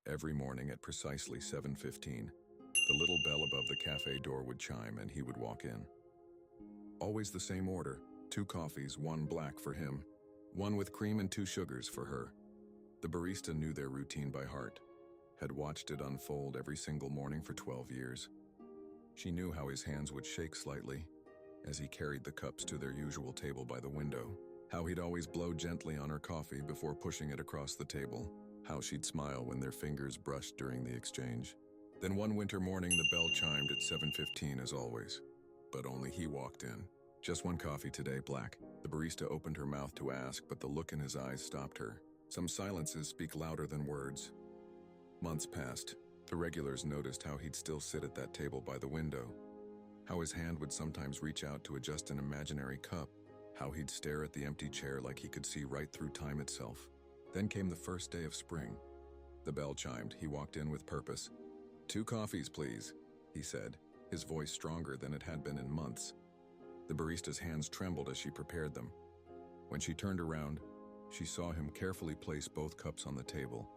Every morning at precisely 7:15, the little bell above the cafe door would chime and he would walk in. Always the same order, 2 coffees, 1 black for him, 1 with cream and 2 sugars for her. The barista knew their routine by heart, had watched it unfold every single morning for 12 years. She knew how his hands would shake slightly as he carried the cups to their usual table by the window, how he'd always blow gently on her coffee before pushing it across the table, how she'd smile when their fingers brushed during the exchange. Then one winter morning the bell chimed at 7:15 as always, but only he walked in. "Just 1 coffee today, black." The barista opened her mouth to ask, but the look in his eyes stopped her. Some silences speak louder than words. Months passed. The regulars noticed how he'd still sit at that table by the window, how his hand would sometimes reach out to adjust an imaginary cup, how he'd stare at the empty chair like he could see right through time itself. Then came the first day of spring. The bell chimed. He walked in with purpose. "2 coffees, please," he said, his voice stronger than it had been in months. The barista's hands trembled as she prepared them. When she turned around, she saw him carefully place both cups on the table.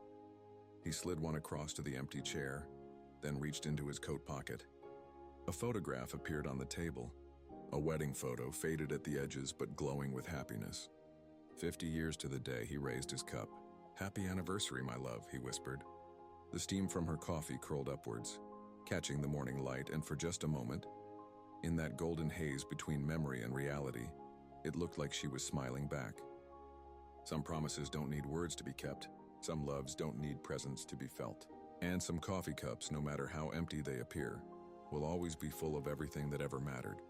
He slid one across to the empty chair, then reached into his coat pocket. A photograph appeared on the table, a wedding photo faded at the edges but glowing with happiness. 50 years to the day he raised his cup. "Happy anniversary, my love," he whispered. The steam from her coffee curled upwards, catching the morning light, and for just a moment, in that golden haze between memory and reality, it looked like she was smiling back. Some promises don't need words to be kept. Some loves don't need presents to be felt. And some coffee cups, no matter how empty they appear, will always be full of everything that ever mattered.